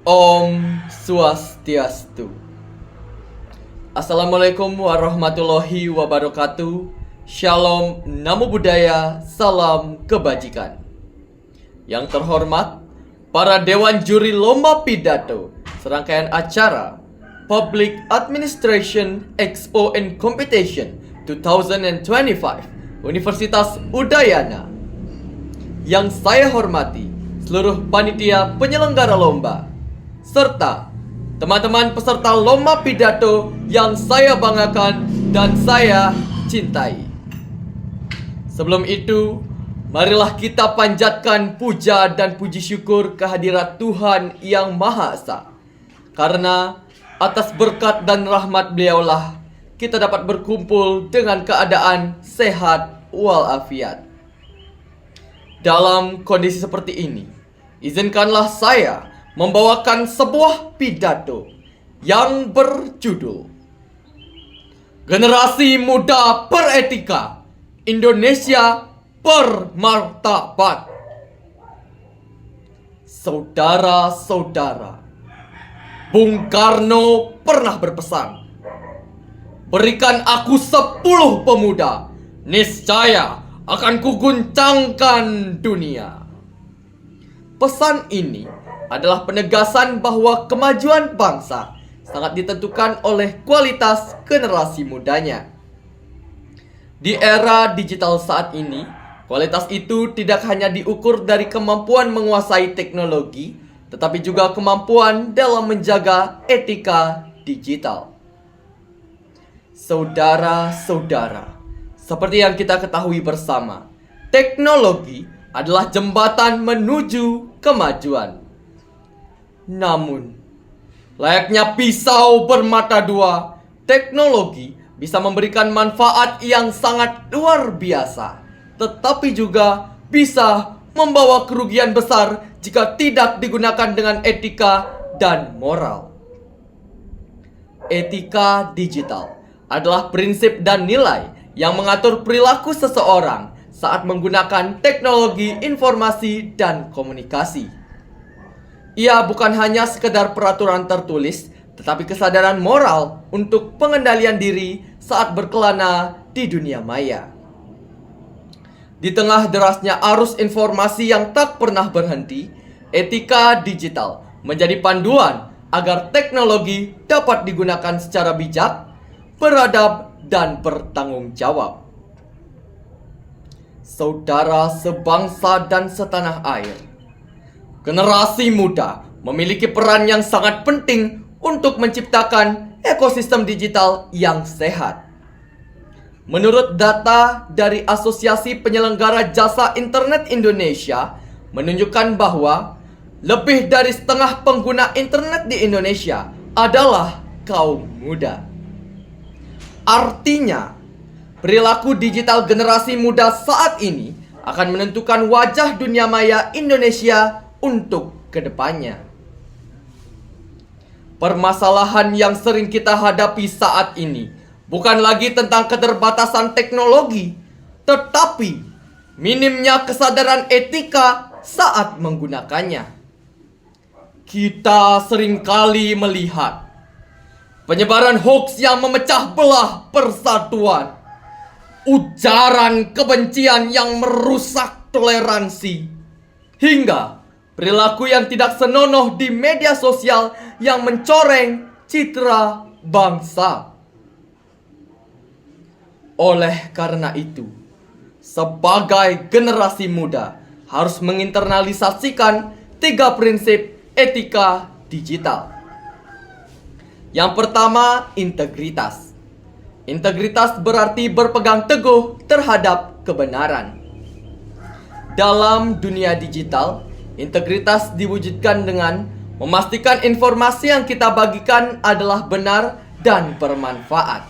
Om Swastiastu. Assalamualaikum warahmatullahi wabarakatuh. Shalom, namo buddhaya, salam kebajikan. Yang terhormat, para dewan juri lomba pidato serangkaian acara Public Administration Expo and Competition 2025 Universitas Udayana. Yang saya hormati seluruh panitia penyelenggara lomba, serta teman-teman peserta lomba pidato yang saya banggakan dan saya cintai. Sebelum itu, marilah kita panjatkan puja dan puji syukur kehadirat Tuhan Yang Maha Esa. Karena atas berkat dan rahmat beliaulah kita dapat berkumpul dengan keadaan sehat walafiat. Dalam kondisi seperti ini, izinkanlah saya membawakan sebuah pidato yang berjudul Generasi Muda Beretika, Indonesia Bermartabat. Saudara-saudara, Bung Karno pernah berpesan, berikan aku 10 pemuda, niscaya akan kuguncangkan dunia. Pesan ini adalah penegasan bahwa kemajuan bangsa sangat ditentukan oleh kualitas generasi mudanya. Di era digital saat ini, kualitas itu tidak hanya diukur dari kemampuan menguasai teknologi, tetapi juga kemampuan dalam menjaga etika digital. Saudara-saudara, seperti yang kita ketahui bersama, teknologi adalah jembatan menuju kemajuan. Namun, layaknya pisau bermata dua, teknologi bisa memberikan manfaat yang sangat luar biasa, tetapi juga bisa membawa kerugian besar jika tidak digunakan dengan etika dan moral. Etika digital adalah prinsip dan nilai yang mengatur perilaku seseorang saat menggunakan teknologi informasi dan komunikasi. Ia bukan hanya sekedar peraturan tertulis, tetapi kesadaran moral untuk pengendalian diri saat berkelana di dunia maya. Di tengah derasnya arus informasi yang tak pernah berhenti, etika digital menjadi panduan agar teknologi dapat digunakan secara bijak, beradab, dan bertanggung jawab. Saudara sebangsa dan setanah air, generasi muda memiliki peran yang sangat penting untuk menciptakan ekosistem digital yang sehat. Menurut data dari Asosiasi Penyelenggara Jasa Internet Indonesia menunjukkan bahwa lebih dari setengah pengguna internet di Indonesia adalah kaum muda. Artinya, perilaku digital generasi muda saat ini akan menentukan wajah dunia maya Indonesia untuk kedepannya. Permasalahan yang sering kita hadapi saat ini bukan lagi tentang keterbatasan teknologi, tetapi minimnya kesadaran etika saat menggunakannya. Kita seringkali melihat penyebaran hoaks yang memecah belah persatuan, ujaran kebencian yang merusak toleransi, hingga perilaku yang tidak senonoh di media sosial yang mencoreng citra bangsa. Oleh karena itu, sebagai generasi muda harus menginternalisasikan 3 prinsip etika digital. Yang pertama, integritas. Integritas berarti berpegang teguh terhadap kebenaran. Dalam dunia digital, integritas diwujudkan dengan memastikan informasi yang kita bagikan adalah benar dan bermanfaat.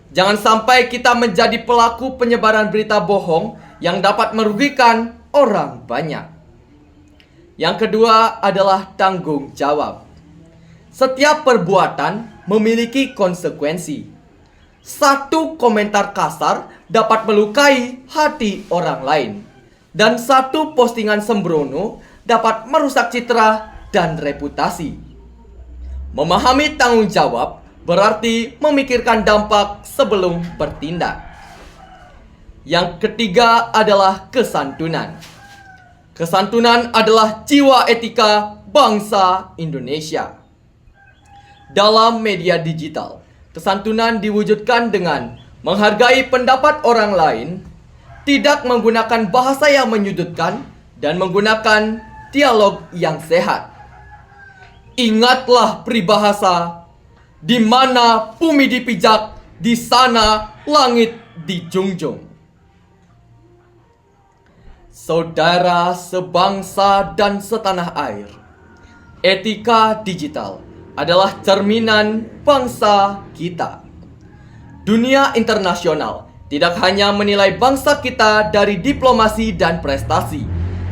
Jangan sampai kita menjadi pelaku penyebaran berita bohong yang dapat merugikan orang banyak. Yang kedua adalah tanggung jawab. Setiap perbuatan memiliki konsekuensi. Satu komentar kasar dapat melukai hati orang lain, dan satu postingan sembrono dapat merusak citra dan reputasi. Memahami tanggung jawab berarti memikirkan dampak sebelum bertindak. Yang ketiga adalah kesantunan. Kesantunan adalah jiwa etika bangsa Indonesia. Dalam media digital, kesantunan diwujudkan dengan menghargai pendapat orang lain, tidak menggunakan bahasa yang menyudutkan, dan menggunakan dialog yang sehat. Ingatlah peribahasa, di mana bumi dipijak, di sana langit dijunjung. Saudara sebangsa dan setanah air, etika digital adalah cerminan bangsa kita. Dunia internasional tidak hanya menilai bangsa kita dari diplomasi dan prestasi,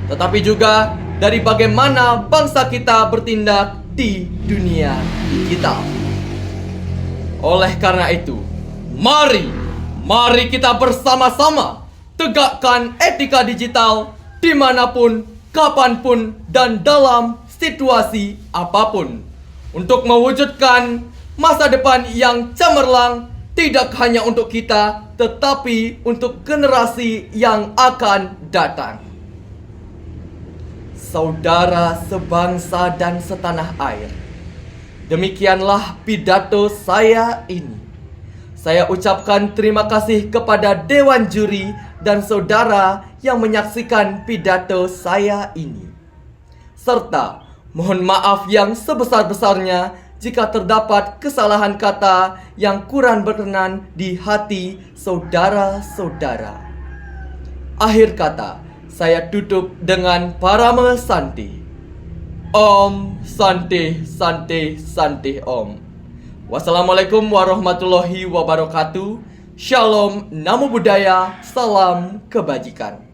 tetapi juga dari bagaimana bangsa kita bertindak di dunia digital. Oleh karena itu, mari kita bersama-sama tegakkan etika digital dimanapun, kapanpun, dan dalam situasi apapun, untuk mewujudkan masa depan yang cemerlang, tidak hanya untuk kita, tetapi untuk generasi yang akan datang. Saudara sebangsa dan setanah air, demikianlah pidato saya ini. Saya ucapkan terima kasih kepada Dewan Juri dan saudara yang menyaksikan pidato saya ini. Serta mohon maaf yang sebesar-besarnya jika terdapat kesalahan kata yang kurang berkenan di hati saudara-saudara. Akhir kata, saya tutup dengan Parama Santi. Om Santi Santi Santi Om. Wassalamualaikum warahmatullahi wabarakatuh. Shalom, namo buddhaya, salam kebajikan.